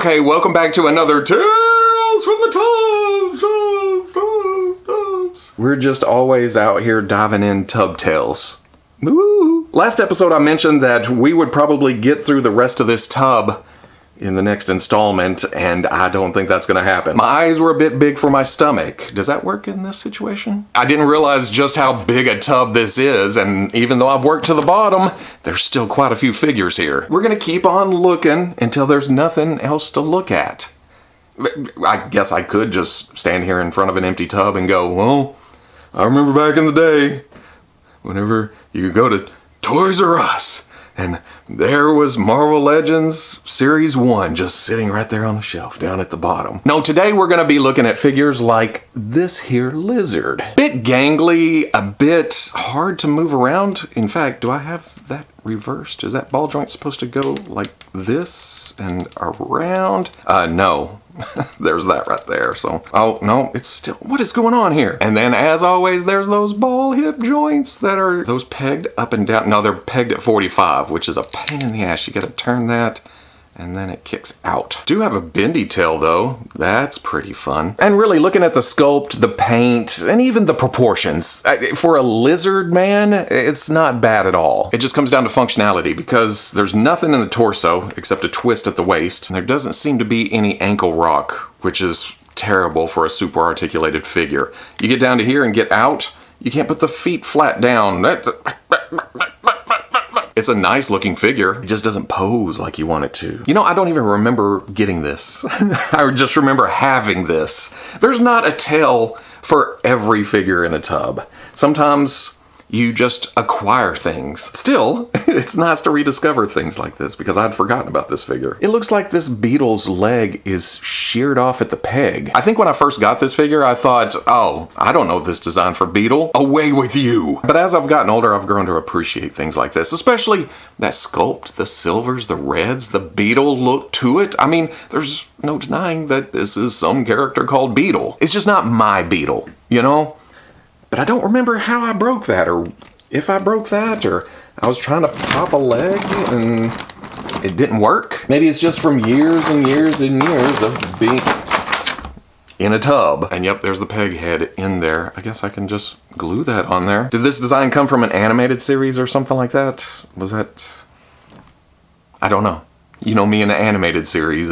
Okay, welcome back to another Tales from the Tubs. We're just always out here diving in tub tales. Woo! Last episode I mentioned that we would probably get through the rest of this tub in the next installment, and I don't think that's gonna happen. My eyes were a bit big for my stomach. Does that work in this situation? I didn't realize just how big a tub this is, and even though I've worked to the bottom, there's still quite a few figures here. We're gonna keep on looking until there's nothing else to look at. I guess I could just stand here in front of an empty tub and go, well, I remember back in the day, whenever you go to Toys R Us, and there was Marvel Legends Series 1 just sitting right there on the shelf down at the bottom. No, today we're gonna be looking at figures like this here lizard. Bit gangly, a bit hard to move around. In fact, do I have that reversed? Is that ball joint supposed to go like this and around? No. There's that right there, so... Oh, no, it's still... What is going on here? And then, as always, there's those ball hip joints that are... Those pegged up and down. No, they're pegged at 45, which is a pain in the ass. You gotta turn that, and then it kicks out. Do have a bendy tail, though. That's pretty fun. And really, looking at the sculpt, the paint, and even the proportions, for a lizard man, it's not bad at all. It just comes down to functionality, because there's nothing in the torso except a twist at the waist, and there doesn't seem to be any ankle rock, which is terrible for a super articulated figure. You get down to here and get out, you can't put the feet flat down. It's a nice looking figure. It just doesn't pose like you want it to. You know, I don't even remember getting this. I just remember having this. There's not a tail for every figure in a tub. Sometimes you just acquire things. Still, it's nice to rediscover things like this because I'd forgotten about this figure. It looks like this beetle's leg is sheared off at the peg. I think when I first got this figure, I thought, oh, I don't know this design for Beetle. Away with you. But as I've gotten older, I've grown to appreciate things like this, especially that sculpt, the silvers, the reds, the Beetle look to it. I mean, there's no denying that this is some character called Beetle. It's just not my Beetle, you know? But I don't remember how I broke that, or if I broke that, or I was trying to pop a leg and it didn't work. Maybe it's just from years and years and years of being in a tub. And yep, there's the peg head in there. I guess I can just glue that on there. Did this design come from an animated series or something like that? Was that... I don't know. You know me in the animated series.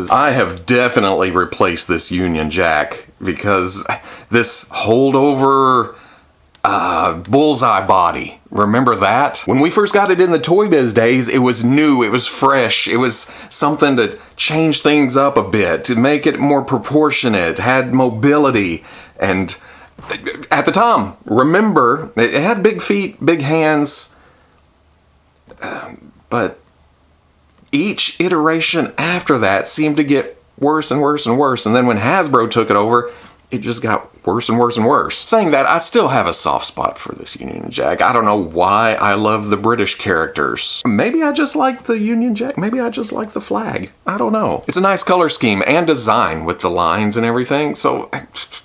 I have definitely replaced this Union Jack because this holdover bullseye body. Remember that? When we first got it in the Toy Biz days, it was new, it was fresh, it was something to change things up a bit, to make it more proportionate, had mobility, and at the time, remember, it had big feet, big hands, but each iteration after that seemed to get worse and worse and worse. And then when Hasbro took it over, it just got worse and worse and worse. Saying that, I still have a soft spot for this Union Jack. I don't know why I love the British characters. Maybe I just like the Union Jack. Maybe I just like the flag. I don't know. It's a nice color scheme and design with the lines and everything, so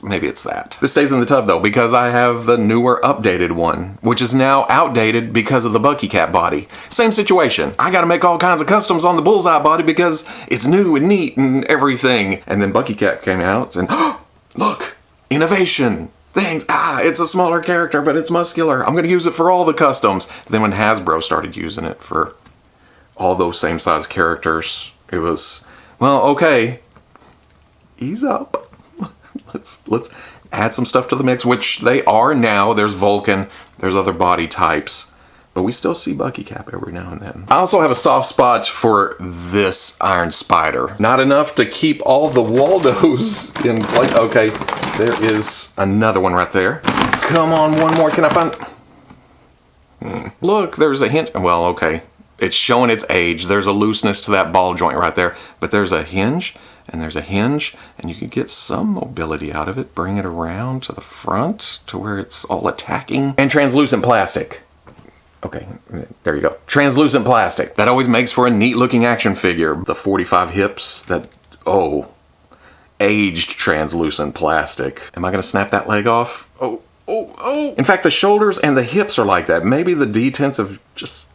maybe it's that. This stays in the tub though, because I have the newer updated one, which is now outdated because of the Bucky Cat body. Same situation. I gotta make all kinds of customs on the Bullseye body because it's new and neat and everything. And then Bucky Cat came out and look, innovation, thanks. It's a smaller character, but it's muscular. I'm gonna use it for all the customs. Then when Hasbro started using it for all those same size characters, it was, well, okay, ease up. Let's add some stuff to the mix, which they are now. There's Vulcan, there's other body types, but we still see Bucky Cap every now and then. I also have a soft spot for this Iron Spider. Not enough to keep all the Waldos in place. Okay, there is another one right there. Come on, one more. Can I find... Look, there's a hint. Well, okay. It's showing its age. There's a looseness to that ball joint right there. But there's a hinge, and there's a hinge, and you can get some mobility out of it. Bring it around to the front to where it's all attacking. And translucent plastic. Okay, there you go. Translucent plastic. That always makes for a neat looking action figure. The 45 hips that, aged translucent plastic. Am I gonna snap that leg off? Oh. In fact, the shoulders and the hips are like that. Maybe the detents have just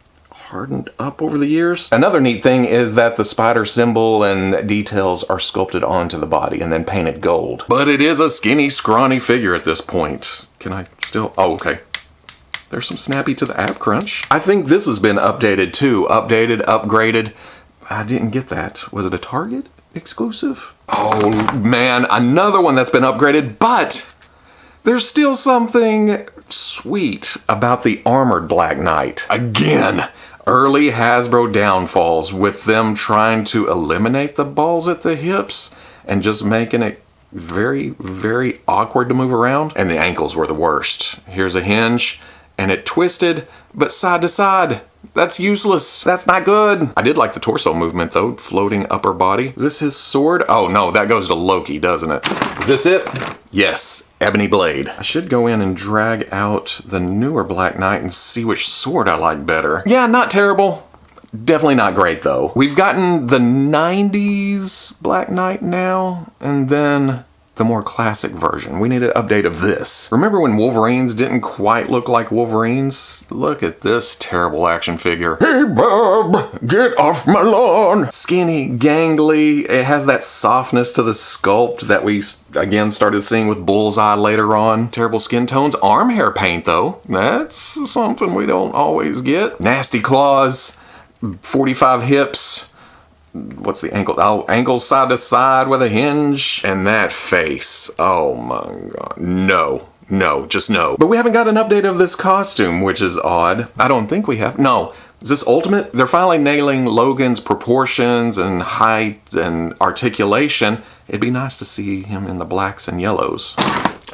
hardened up over the years. Another neat thing is that the spider symbol and details are sculpted onto the body and then painted gold. But it is a skinny, scrawny figure at this point. Can I still? Oh, okay. There's some snappy to the ab crunch. I think this has been updated too. Updated, upgraded. I didn't get that. Was it a Target exclusive? Oh man, another one that's been upgraded, but there's still something sweet about the armored Black Knight. Again, early Hasbro downfalls with them trying to eliminate the balls at the hips and just making it very, very awkward to move around. And the ankles were the worst. Here's a hinge and it twisted, but side to side. That's useless. That's not good. I did like the torso movement though, floating upper body. Is this his sword? Oh no, that goes to Loki, doesn't it? Is this it? Yes, ebony blade. I should go in and drag out the newer Black Knight and see which sword I like better. Yeah, not terrible. Definitely not great though. We've gotten the 90s Black Knight now, and then the more classic version. We need an update of this. Remember when Wolverines didn't quite look like Wolverines? Look at this terrible action figure. Hey Bob, get off my lawn. Skinny, gangly. It has that softness to the sculpt that we again started seeing with Bullseye later on. Terrible skin tones. Arm hair paint though. That's something we don't always get. Nasty claws. 45 hips. What's the ankle? Oh, ankles side to side with a hinge. And that face. Oh my god. No, just no. But we haven't got an update of this costume, which is odd. I don't think we have. No. Is this Ultimate? They're finally nailing Logan's proportions and height and articulation. It'd be nice to see him in the blacks and yellows.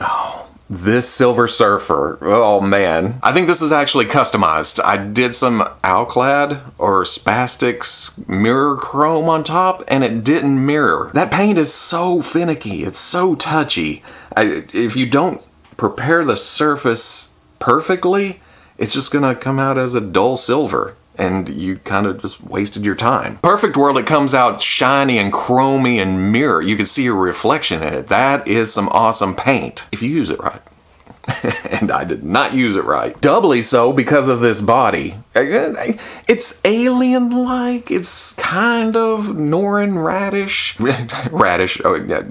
Oh. This Silver Surfer, oh man. I think this is actually customized. I did some Owlclad or Spastics mirror chrome on top and it didn't mirror. That paint is so finicky, it's so touchy. If you don't prepare the surface perfectly, it's just gonna come out as a dull silver. And you kind of just wasted your time. Perfect World, it comes out shiny and chromy and mirror. You can see your reflection in it. That is some awesome paint, if you use it right. And I did not use it right. Doubly so because of this body. It's alien-like. It's kind of Norrin Radish. Radish, oh yeah,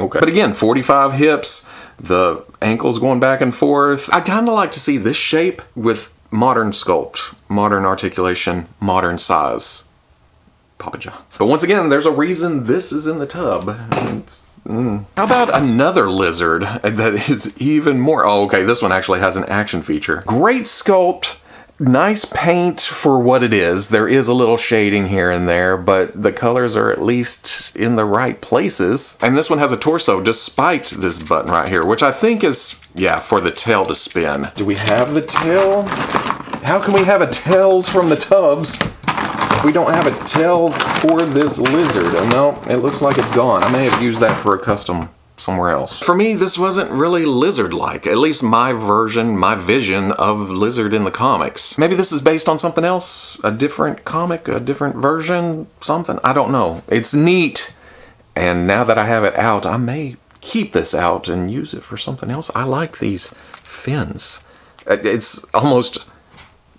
okay. But again, 45 hips, the ankles going back and forth. I'd kind of like to see this shape with modern sculpt, modern articulation, modern size. Papa John's. But once again, there's a reason this is in the tub. How about another lizard that is even more... Oh, okay, this one actually has an action feature. Great sculpt, nice paint for what it is. There is a little shading here and there, but the colors are at least in the right places. And this one has a torso despite this button right here, which I think is, yeah, for the tail to spin. Do we have the tail? How can we have a tails from the tubs if we don't have a tail for this lizard? Oh, no, it looks like it's gone. I may have used that for a custom somewhere else. For me, this wasn't really lizard-like, at least my version, my vision of lizard in the comics. Maybe this is based on something else, a different comic, a different version, something, I don't know. It's neat, and now that I have it out, I may keep this out and use it for something else. I like these fins. It's almost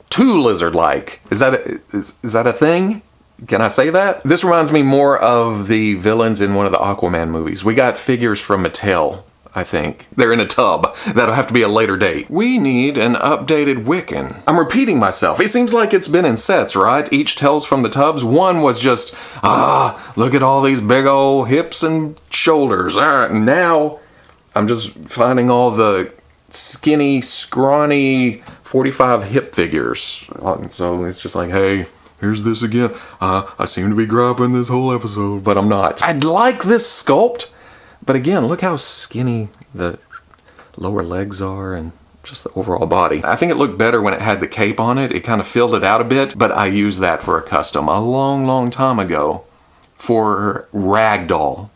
too lizard-like. Is that a thing? Can I say that? This reminds me more of the villains in one of the Aquaman movies. We got figures from Mattel, I think. They're in a tub. That'll have to be a later date. We need an updated Wiccan. I'm repeating myself. It seems like it's been in sets, right? Each tells from the tubs. One was just, look at all these big old hips and shoulders. Now, I'm just finding all the skinny, scrawny 45 hip figures. So it's just like, hey, here's this again. I seem to be griping this whole episode, but I'm not. I'd like this sculpt, but again, look how skinny the lower legs are and just the overall body. I think it looked better when it had the cape on it. It kind of filled it out a bit, but I used that for a custom a long, long time ago for Ragdoll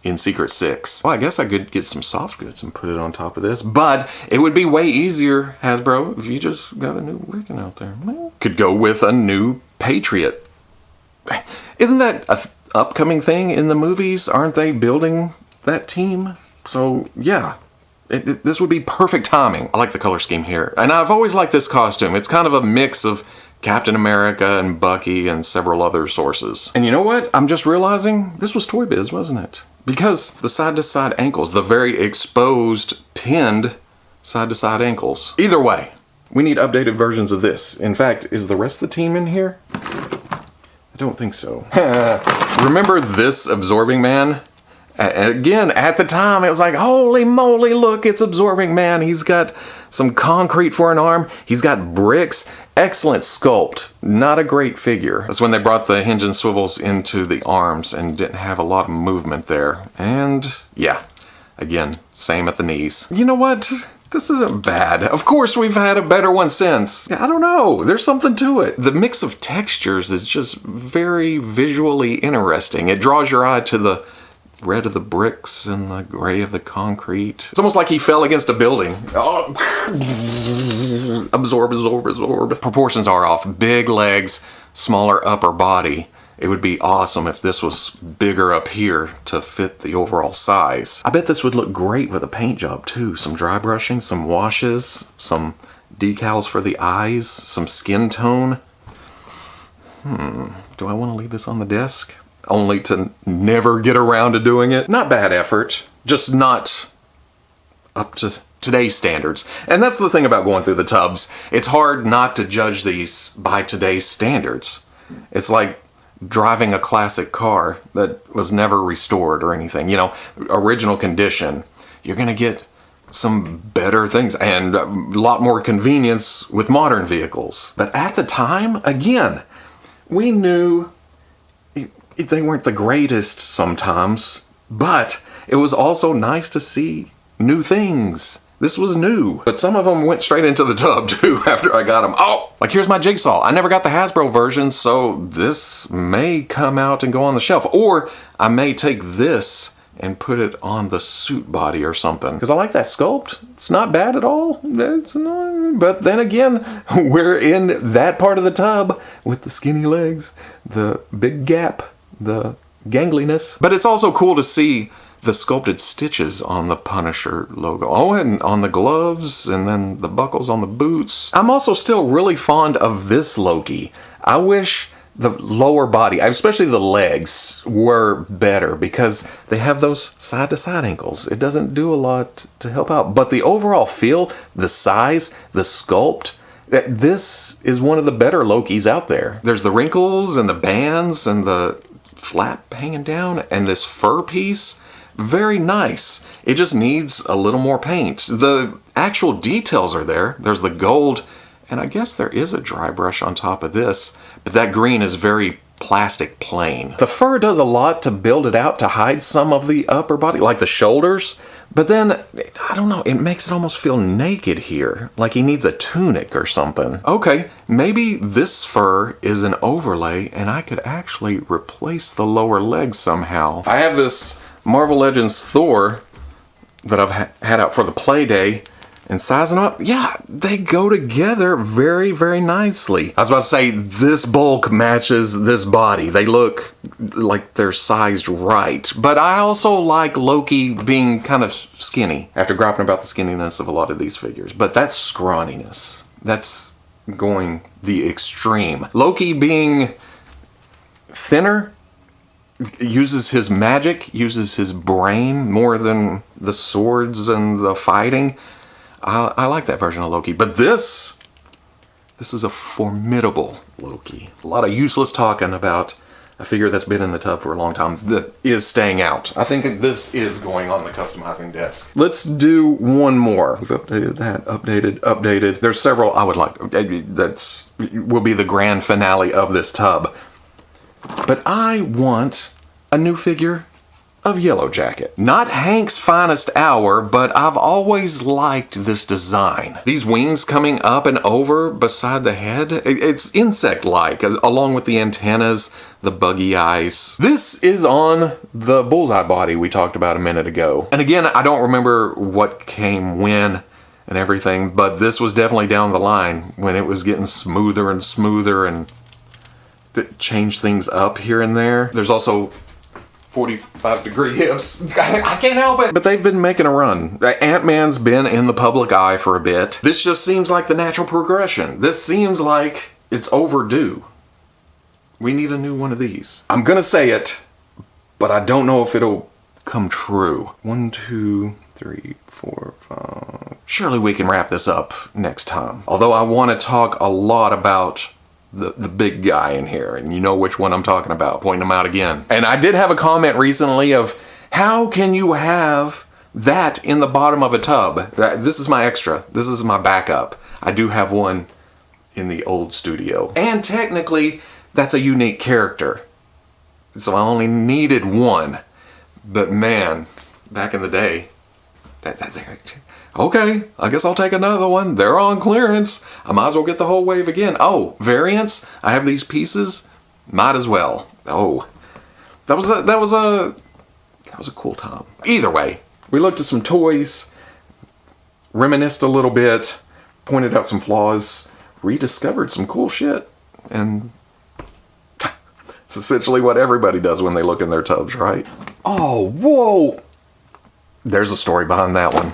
in Secret 6. Well, I guess I could get some soft goods and put it on top of this, but it would be way easier, Hasbro, if you just got a new Wiccan out there. Could go with a new Patriot. Isn't that an upcoming thing in the movies? Aren't they building that team? So, yeah. This would be perfect timing. I like the color scheme here. And I've always liked this costume. It's kind of a mix of Captain America and Bucky and several other sources. And you know what? I'm just realizing this was Toy Biz, wasn't it? Because the side-to-side ankles, the very exposed, pinned side-to-side ankles. Either way, we need updated versions of this. In fact, is the rest of the team in here? I don't think so. Remember this Absorbing Man? Again, at the time, it was like, holy moly, look, it's Absorbing Man. He's got some concrete for an arm. He's got bricks. Excellent sculpt. Not a great figure. That's when they brought the hinge and swivels into the arms and didn't have a lot of movement there. And yeah, again, same at the knees. You know what? This isn't bad. Of course, we've had a better one since. I don't know. There's something to it. The mix of textures is just very visually interesting. It draws your eye to the red of the bricks and the gray of the concrete. It's almost like he fell against a building. Oh. Absorb, absorb, absorb. Proportions are off. Big legs, smaller upper body. It would be awesome if this was bigger up here to fit the overall size. I bet this would look great with a paint job too. Some dry brushing, some washes, some decals for the eyes, some skin tone. Do I want to leave this on the desk? Only to never get around to doing it? Not bad effort, just not up to today's standards. And that's the thing about going through the tubs. It's hard not to judge these by today's standards. It's like driving a classic car that was never restored or anything. You know, original condition. You're gonna get some better things and a lot more convenience with modern vehicles. But at the time, again, we knew they weren't the greatest sometimes, but it was also nice to see new things. This was new. But some of them went straight into the tub too after I got them. Oh, like here's my Jigsaw. I never got the Hasbro version, so this may come out and go on the shelf. Or I may take this and put it on the suit body or something. Because I like that sculpt. It's not bad at all. It's not, but then again, we're in that part of the tub with the skinny legs, the big gap, the gangliness. But it's also cool to see the sculpted stitches on the Punisher logo. Oh, and on the gloves, and then the buckles on the boots. I'm also still really fond of this Loki. I wish the lower body, especially the legs, were better because they have those side-to-side ankles. It doesn't do a lot to help out. But the overall feel, the size, the sculpt, this is one of the better Lokis out there. There's the wrinkles and the bands and the flap hanging down and this fur piece. Very nice. It just needs a little more paint. The actual details are there. There's the gold, and I guess there is a dry brush on top of this, but that green is very plastic plain. The fur does a lot to build it out to hide some of the upper body, like the shoulders, but then, I don't know, it makes it almost feel naked here, like he needs a tunic or something. Okay, maybe this fur is an overlay, and I could actually replace the lower legs somehow. I have this Marvel Legends Thor that I've had out for the play day, and sizing up, yeah, they go together very, very nicely. I was about to say, this bulk matches this body. They look like they're sized right. But I also like Loki being kind of skinny, after griping about the skinniness of a lot of these figures. But that's scrawniness. That's going the extreme. Loki being thinner, uses his magic, uses his brain more than the swords and the fighting. I like that version of Loki, but this is a formidable Loki. A lot of useless talking about a figure that's been in the tub for a long time that is staying out. I think this is going on the customizing desk. Let's do one more. We've updated that, updated. There's several I would like. That's will be the grand finale of this tub. But I want a new figure of Yellow Jacket. Not Hank's finest hour, but I've always liked this design. These wings coming up and over beside the head, it's insect-like, along with the antennas, the buggy eyes. This is on the bullseye body we talked about a minute ago. And again, I don't remember what came when and everything, but this was definitely down the line when it was getting smoother and smoother and change things up here and there. There's also 45-degree hips. I can't help it. But they've been making a run. Ant-Man's been in the public eye for a bit. This just seems like the natural progression. This seems like It's overdue. We need a new one of these. I'm gonna say it, but I don't know if it'll come true. 1, 2, 3, 4, 5. Surely we can wrap this up next time. Although I want to talk a lot about the big guy in here, and you know which one I'm talking about. Pointing them out again. And I did have a comment recently of, how can you have that in the bottom of a tub? This is my extra. This is my backup. I do have one in the old studio. And technically, that's a unique character. So I only needed one. But man, back in the day, okay, I guess I'll take another one. They're on clearance. I might as well get the whole wave again. Oh, variants? I have these pieces. Might as well. Oh, that was a cool time. Either way, we looked at some toys, reminisced a little bit, pointed out some flaws, rediscovered some cool shit, and it's essentially what everybody does when they look in their tubs, right? Oh, whoa! There's a story behind that one.